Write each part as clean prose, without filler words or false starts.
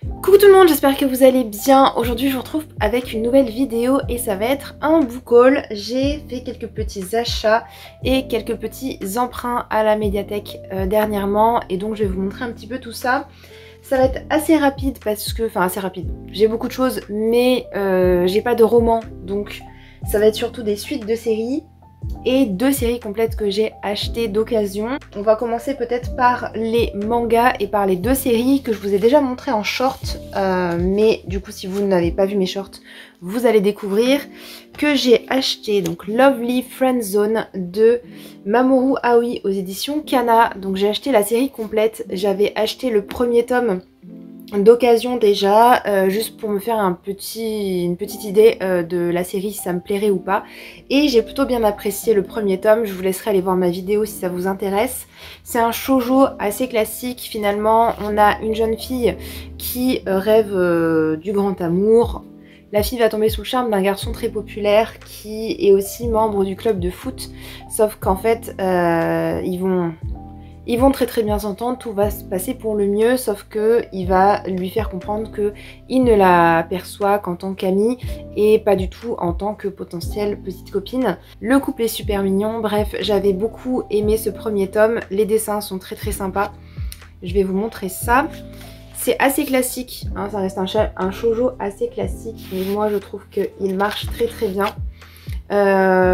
Coucou tout le monde, j'espère que vous allez bien. Aujourd'hui je vous retrouve avec une nouvelle vidéo et ça va être un book haul. J'ai fait quelques petits achats et quelques petits emprunts à la médiathèque dernièrement et donc je vais vous montrer un petit peu tout ça. Ça va être assez rapide parce que, enfin assez rapide, j'ai beaucoup de choses mais j'ai pas de roman, donc ça va être surtout des suites de séries et 2 séries complètes que j'ai achetées d'occasion. On va commencer peut-être par les mangas et par les 2 séries que je vous ai déjà montrées en short, mais du coup si vous n'avez pas vu mes shorts, vous allez découvrir que j'ai acheté donc Lovely Friendzone de Mamoru Aoi aux éditions Kana. Donc j'ai acheté la série complète, j'avais acheté le premier tome d'occasion déjà, juste pour me faire une petite idée de la série, si ça me plairait ou pas. Et j'ai plutôt bien apprécié le premier tome, je vous laisserai aller voir ma vidéo si ça vous intéresse. C'est un shoujo assez classique finalement, on a une jeune fille qui rêve du grand amour. La fille va tomber sous le charme d'un garçon très populaire qui est aussi membre du club de foot, sauf qu'en fait ils vont très bien s'entendre, tout va se passer pour le mieux, sauf que il va lui faire comprendre que il ne la perçoit qu'en tant qu'amie et pas du tout en tant que potentielle petite copine. Le couple est super mignon, bref, j'avais beaucoup aimé ce premier tome, les dessins sont très sympas. Je vais vous montrer ça. C'est assez classique, hein, ça reste un shoujo assez classique, mais moi je trouve qu'il marche très bien.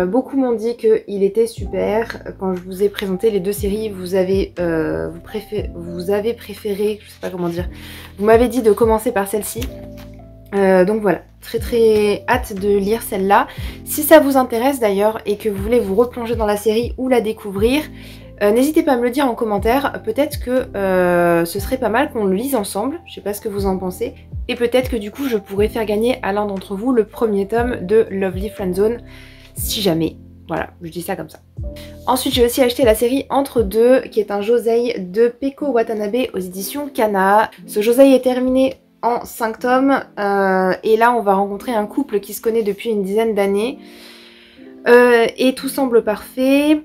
Beaucoup m'ont dit qu'il était super. Quand je vous ai présenté les 2 séries, vous avez préféré, je sais pas comment dire, vous m'avez dit de commencer par celle-ci. Donc voilà, très hâte de lire celle-là. Si ça vous intéresse d'ailleurs et que vous voulez vous replonger dans la série ou la découvrir, n'hésitez pas à me le dire en commentaire. Peut-être que ce serait pas mal qu'on le lise ensemble, je sais pas ce que vous en pensez. Et peut-être que du coup je pourrais faire gagner à l'un d'entre vous le premier tome de Lovely Friendzone, si jamais. Voilà, je dis ça comme ça. Ensuite j'ai aussi acheté la série Entre deux, qui est un josei de Peko Watanabe aux éditions Kana. Ce josei est terminé en 5 tomes, et là on va rencontrer un couple qui se connaît depuis une dizaine d'années. Et tout semble parfait.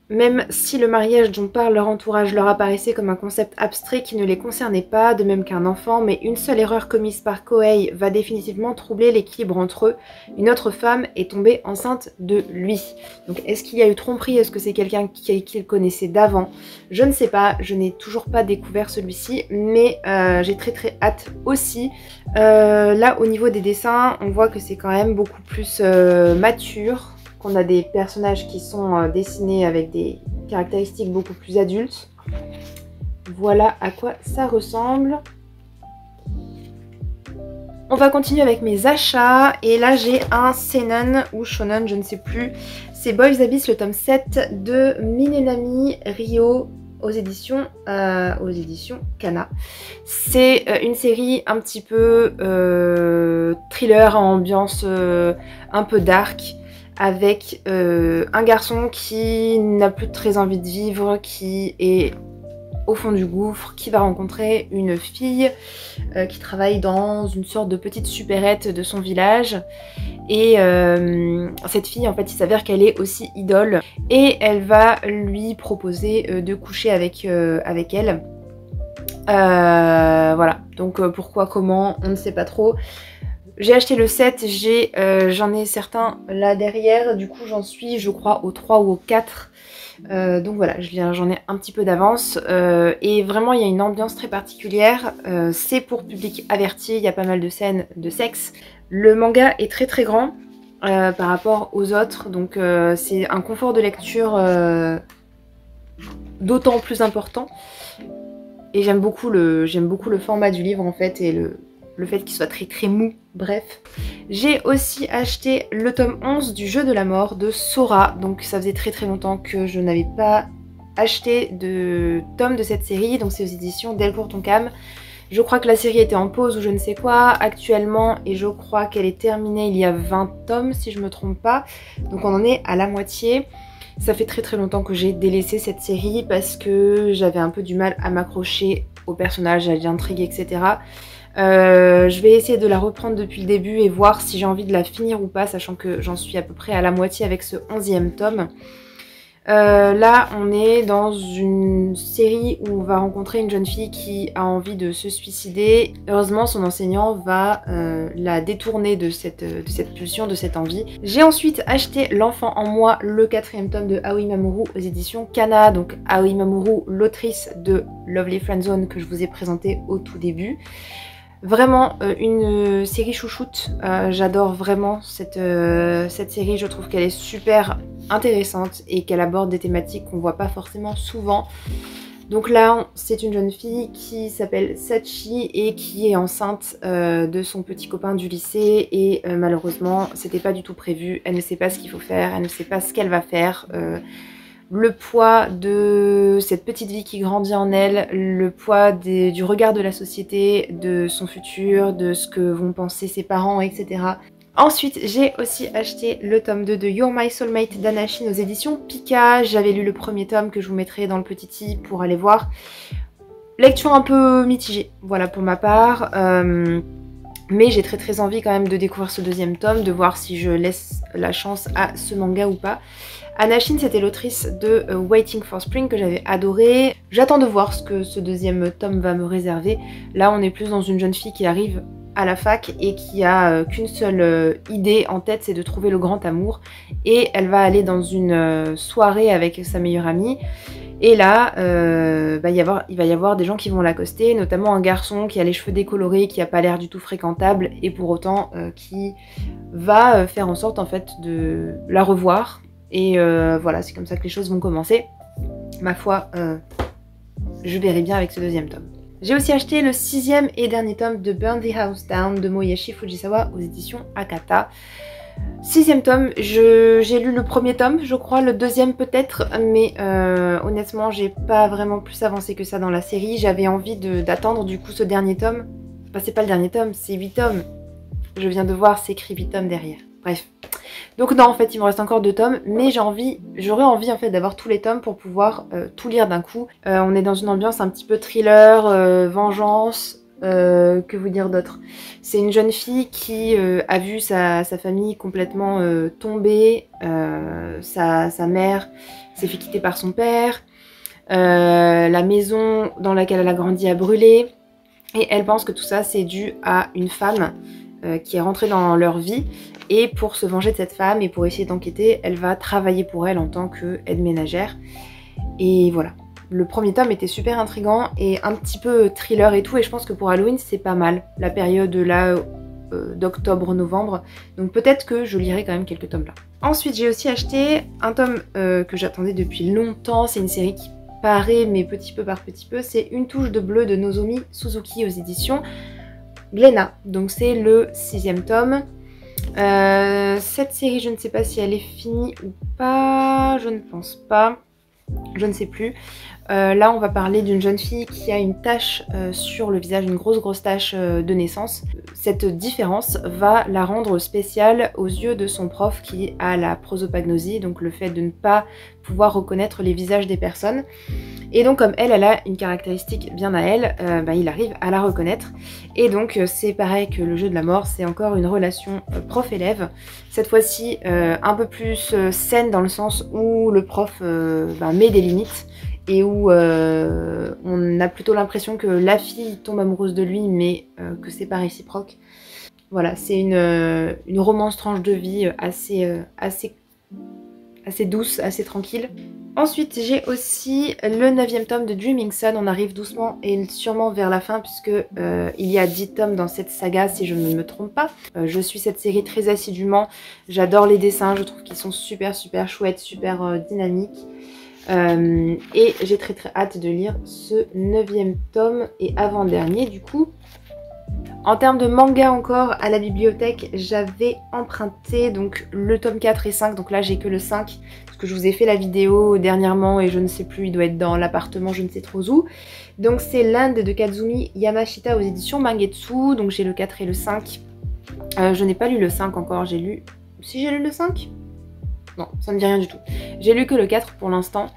Même si le mariage dont parle leur entourage leur apparaissait comme un concept abstrait qui ne les concernait pas, de même qu'un enfant, mais une seule erreur commise par Kohei va définitivement troubler l'équilibre entre eux. Une autre femme est tombée enceinte de lui. Donc est-ce qu'il y a eu tromperie? Est-ce que c'est quelqu'un qu'il connaissait d'avant? Je ne sais pas, je n'ai toujours pas découvert celui-ci, mais j'ai très hâte aussi. Là au niveau des dessins, on voit que c'est quand même beaucoup plus mature. On a des personnages qui sont dessinés avec des caractéristiques beaucoup plus adultes. Voilà à quoi ça ressemble. On va continuer avec mes achats. Et là j'ai un seinen ou shonen, je ne sais plus. C'est Boys Abyss, le tome 7 de Minenami Rio aux éditions Kana. C'est une série un petit peu thriller à ambiance un peu dark, avec un garçon qui n'a plus très envie de vivre, qui est au fond du gouffre, qui va rencontrer une fille qui travaille dans une sorte de petite supérette de son village. Et cette fille, en fait, il s'avère qu'elle est aussi idole. Et elle va lui proposer de coucher avec elle. Voilà, donc pourquoi, comment, on ne sait pas trop. J'ai acheté le 7, j'en ai certains là derrière, du coup j'en suis je crois au 3 ou au 4. Donc voilà, j'en ai un petit peu d'avance et vraiment il y a une ambiance très particulière. C'est pour public averti, il y a pas mal de scènes de sexe. Le manga est très grand par rapport aux autres, donc c'est un confort de lecture d'autant plus important. Et j'aime beaucoup le format du livre en fait et le fait qu'il soit très mou, bref. J'ai aussi acheté le tome 11 du Jeu de la mort de Sora, donc ça faisait très longtemps que je n'avais pas acheté de tome de cette série, donc c'est aux éditions Delcourt Tonkam. Je crois que la série était en pause ou je ne sais quoi actuellement, et je crois qu'elle est terminée il y a 20 tomes si je me trompe pas, donc on en est à la moitié. Ça fait très longtemps que j'ai délaissé cette série parce que j'avais un peu du mal à m'accrocher au personnage, à l'intrigue, etc. Je vais essayer de la reprendre depuis le début et voir si j'ai envie de la finir ou pas, sachant que j'en suis à peu près à la moitié avec ce 11e tome. Là, on est dans une série où on va rencontrer une jeune fille qui a envie de se suicider. Heureusement, son enseignant va la détourner de cette pulsion, de cette envie. J'ai ensuite acheté L'enfant en moi, le 4e tome de Aoi Mamoru aux éditions Kana. Donc Aoi Mamoru, l'autrice de Lovely Friendzone que je vous ai présenté au tout début. Vraiment une série chouchoute, j'adore vraiment cette série, je trouve qu'elle est super intéressante et qu'elle aborde des thématiques qu'on voit pas forcément souvent. Donc là, c'est une jeune fille qui s'appelle Sachi et qui est enceinte de son petit copain du lycée et malheureusement, c'était pas du tout prévu, elle ne sait pas ce qu'il faut faire, elle ne sait pas ce qu'elle va faire. Le poids de cette petite vie qui grandit en elle, le poids du regard de la société, de son futur, de ce que vont penser ses parents, etc. Ensuite, j'ai aussi acheté le tome 2 de You're My Soulmate d'Anachine aux éditions Pika. J'avais lu le premier tome que je vous mettrai dans le petit i pour aller voir. Lecture un peu mitigée, voilà pour ma part. Mais j'ai très envie quand même de découvrir ce deuxième tome, de voir si je laisse la chance à ce manga ou pas. Anachine, c'était l'autrice de Waiting for Spring que j'avais adoré. J'attends de voir ce que ce deuxième tome va me réserver. Là, on est plus dans une jeune fille qui arrive à la fac et qui a qu'une seule idée en tête, c'est de trouver le grand amour. Et elle va aller dans une soirée avec sa meilleure amie. Et là, il va y avoir des gens qui vont l'accoster, notamment un garçon qui a les cheveux décolorés, qui n'a pas l'air du tout fréquentable, et pour autant qui va faire en sorte en fait de la revoir. Et voilà, c'est comme ça que les choses vont commencer. Ma foi, je verrai bien avec ce deuxième tome. J'ai aussi acheté le 6e et dernier tome de Burn the House Down de Moyashi Fujisawa aux éditions Akata. 6e tome, j'ai lu le premier tome, je crois, le deuxième peut-être, mais honnêtement, j'ai pas vraiment plus avancé que ça dans la série. J'avais envie d'attendre du coup ce dernier tome. Enfin, c'est pas le dernier tome, c'est 8 tomes. Je viens de voir, c'est écrit 8 tomes derrière. Bref. Donc non, en fait, il me reste encore 2 tomes, mais j'aurais envie en fait d'avoir tous les tomes pour pouvoir tout lire d'un coup. On est dans une ambiance un petit peu thriller, vengeance, que vous dire d'autre. C'est une jeune fille qui a vu sa famille complètement tomber, sa mère s'est fait quitter par son père, la maison dans laquelle elle a grandi a brûlé, et elle pense que tout ça c'est dû à une femme qui est rentrée dans leur vie. Et pour se venger de cette femme et pour essayer d'enquêter, elle va travailler pour elle en tant qu'aide ménagère. Et voilà. Le premier tome était super intriguant et un petit peu thriller et tout. Et je pense que pour Halloween, c'est pas mal. La période là d'octobre-novembre. Donc peut-être que je lirai quand même quelques tomes là. Ensuite, j'ai aussi acheté un tome que j'attendais depuis longtemps. C'est une série qui paraît, mais petit peu par petit peu. C'est Une touche de bleu de Nozomi Suzuki aux éditions Glénat. Donc c'est le 6e tome. Cette série, je ne sais pas si elle est finie ou pas, je ne pense pas, je ne sais plus. Là, on va parler d'une jeune fille qui a une tache sur le visage, une grosse tache de naissance. Cette différence va la rendre spéciale aux yeux de son prof qui a la prosopagnosie, donc le fait de ne pas pouvoir reconnaître les visages des personnes. Et donc comme elle a une caractéristique bien à elle, il arrive à la reconnaître. Et donc c'est pareil que le jeu de la mort, c'est encore une relation prof-élève. Cette fois-ci un peu plus saine dans le sens où le prof met des limites. Et où on a plutôt l'impression que la fille tombe amoureuse de lui, mais que c'est pas réciproque. Voilà, c'est une romance tranche de vie assez douce, assez tranquille. Ensuite, j'ai aussi le 9e tome de Dreaming Sun. On arrive doucement et sûrement vers la fin puisque il y a 10 tomes dans cette saga si je ne me trompe pas. Je suis cette série très assidûment. J'adore les dessins, je trouve qu'ils sont super chouettes, super dynamiques. Et j'ai très hâte de lire ce 9e tome et avant-dernier du coup. En termes de manga encore, à la bibliothèque, j'avais emprunté donc le tome 4 et 5, donc là j'ai que le 5, parce que je vous ai fait la vidéo dernièrement et je ne sais plus, il doit être dans l'appartement, je ne sais trop où. Donc c'est l'Inde de Kazumi Yamashita aux éditions Mangetsu, donc j'ai le 4 et le 5. Je n'ai pas lu le 5 encore, j'ai lu... Si j'ai lu le 5 ? Non, ça ne me dit rien du tout. J'ai lu que le 4 pour l'instant.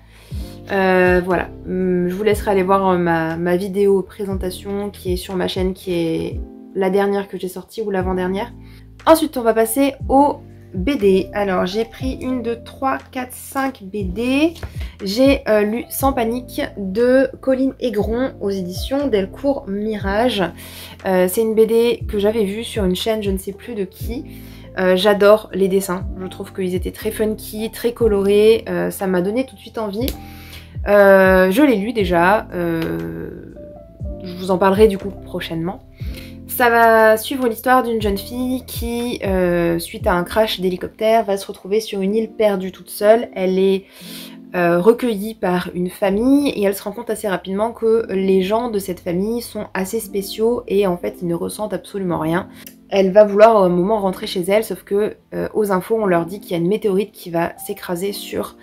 Voilà, je vous laisserai aller voir ma vidéo présentation qui est sur ma chaîne, qui est la dernière que j'ai sortie ou l'avant-dernière. Ensuite, on va passer au BD. Alors j'ai pris une, 2, 3, 4, 5 BD. J'ai lu Sans panique de Colline Aigron aux éditions Delcourt Mirage. C'est une BD que j'avais vue sur une chaîne, je ne sais plus de qui. J'adore les dessins, je trouve qu'ils étaient très funky, très colorés, ça m'a donné tout de suite envie. Je l'ai lu déjà, je vous en parlerai du coup prochainement. Ça va suivre l'histoire d'une jeune fille qui, suite à un crash d'hélicoptère, va se retrouver sur une île perdue toute seule. Elle est recueillie par une famille et elle se rend compte assez rapidement que les gens de cette famille sont assez spéciaux et en fait ils ne ressentent absolument rien. Elle va vouloir à un moment rentrer chez elle, sauf que aux infos on leur dit qu'il y a une météorite qui va s'écraser sur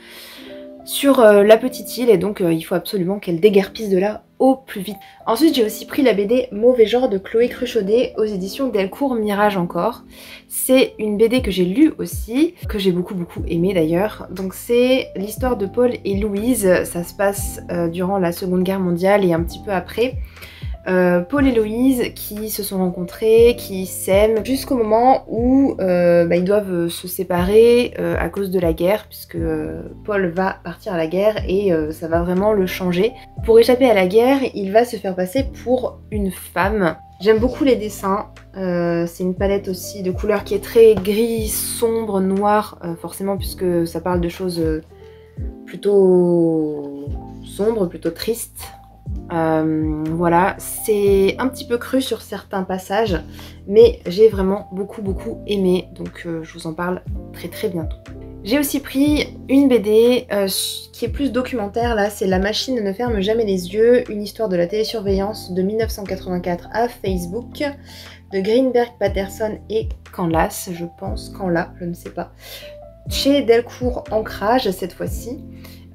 la petite île et donc il faut absolument qu'elle déguerpisse de là au plus vite. Ensuite j'ai aussi pris la BD Mauvais genre de Chloé Cruchaudet aux éditions Delcourt Mirage encore. C'est une BD que j'ai lue aussi, que j'ai beaucoup aimé d'ailleurs. Donc c'est l'histoire de Paul et Louise, ça se passe durant la Seconde Guerre mondiale et un petit peu après. Paul et Louise qui se sont rencontrés, qui s'aiment jusqu'au moment où ils doivent se séparer à cause de la guerre puisque Paul va partir à la guerre et ça va vraiment le changer. Pour échapper à la guerre, il va se faire passer pour une femme. J'aime beaucoup les dessins, c'est une palette aussi de couleurs qui est très gris, sombre, noir, forcément puisque ça parle de choses plutôt sombres, plutôt tristes. Voilà, c'est un petit peu cru sur certains passages, mais j'ai vraiment beaucoup aimé, donc je vous en parle très bientôt. J'ai aussi pris une BD qui est plus documentaire, là c'est La machine ne ferme jamais les yeux, une histoire de la télésurveillance de 1984 à Facebook, de Greenberg, Patterson et Canlas, je pense, Canlas, je ne sais pas, chez Delcourt Ancrage cette fois-ci.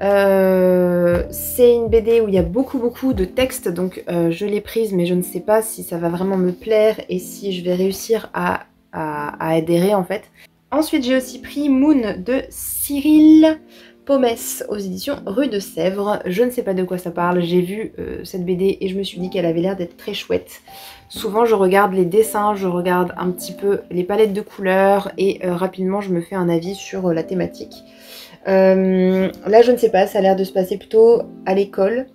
C'est une BD où il y a beaucoup de textes, donc je l'ai prise mais je ne sais pas si ça va vraiment me plaire et si je vais réussir à adhérer en fait. Ensuite j'ai aussi pris Moon de Cyril Pomès aux éditions Rue de Sèvres. Je ne sais pas de quoi ça parle, j'ai vu cette BD et je me suis dit qu'elle avait l'air d'être très chouette. Souvent je regarde les dessins, je regarde un petit peu les palettes de couleurs et rapidement je me fais un avis sur la thématique. Là je ne sais pas, ça a l'air de se passer plutôt à l'école,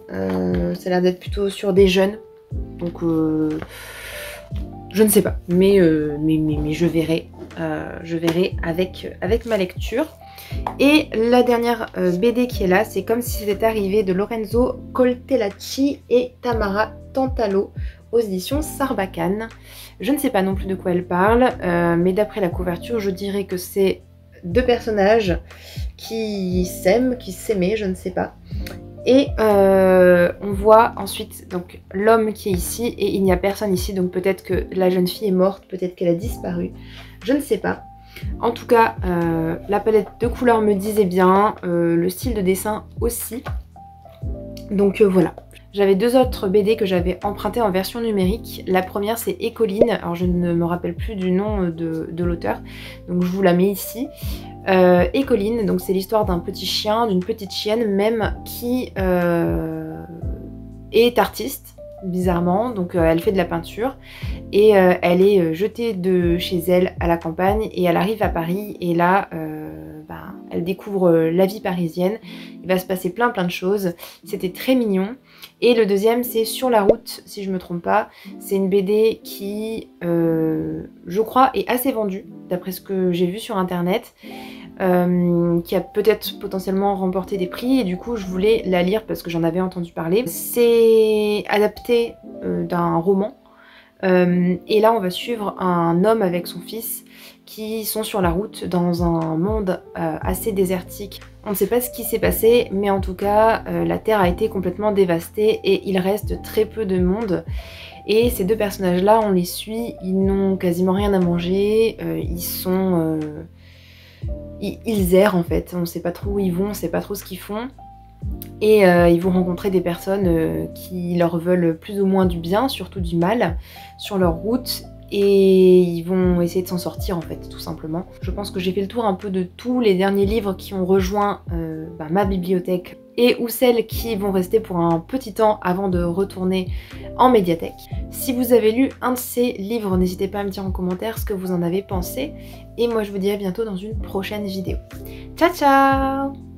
ça a l'air d'être plutôt sur des jeunes, donc je ne sais pas, mais je verrai avec ma lecture. Et la dernière BD qui est là, c'est Comme si c'était arrivé de Lorenzo Coltellacci et Tamara Tantalo aux éditions Sarbacane. Je ne sais pas non plus de quoi elle parle, mais d'après la couverture je dirais que c'est deux personnages qui s'aiment, qui s'aimaient, je ne sais pas. Et on voit ensuite donc l'homme qui est ici et il n'y a personne ici, donc peut-être que la jeune fille est morte, peut-être qu'elle a disparu, je ne sais pas. En tout cas, la palette de couleurs me disait bien, le style de dessin aussi. Donc voilà. J'avais deux autres BD que j'avais empruntées en version numérique. La première c'est Écoline, alors je ne me rappelle plus du nom de l'auteur, donc je vous la mets ici. Écoline, donc c'est l'histoire d'un petit chien, d'une petite chienne même, qui est artiste, bizarrement, donc elle fait de la peinture et elle est jetée de chez elle à la campagne et elle arrive à Paris et là elle découvre la vie parisienne, il va se passer plein de choses, c'était très mignon. Et le deuxième c'est Sur la route, si je me trompe pas, c'est une BD qui je crois est assez vendue d'après ce que j'ai vu sur internet, qui a peut-être potentiellement remporté des prix et du coup je voulais la lire parce que j'en avais entendu parler. C'est adapté d'un roman et là on va suivre un homme avec son fils qui sont sur la route dans un monde assez désertique. On ne sait pas ce qui s'est passé, mais en tout cas, la terre a été complètement dévastée et il reste très peu de monde. Et ces deux personnages-là, on les suit, ils n'ont quasiment rien à manger, ils errent en fait, on ne sait pas trop où ils vont, on ne sait pas trop ce qu'ils font. Et ils vont rencontrer des personnes qui leur veulent plus ou moins du bien, surtout du mal, sur leur route. Et ils vont essayer de s'en sortir en fait, tout simplement. Je pense que j'ai fait le tour un peu de tous les derniers livres qui ont rejoint ma bibliothèque et ou celles qui vont rester pour un petit temps avant de retourner en médiathèque. Si vous avez lu un de ces livres, n'hésitez pas à me dire en commentaire ce que vous en avez pensé. Et moi je vous dis à bientôt dans une prochaine vidéo. Ciao ciao!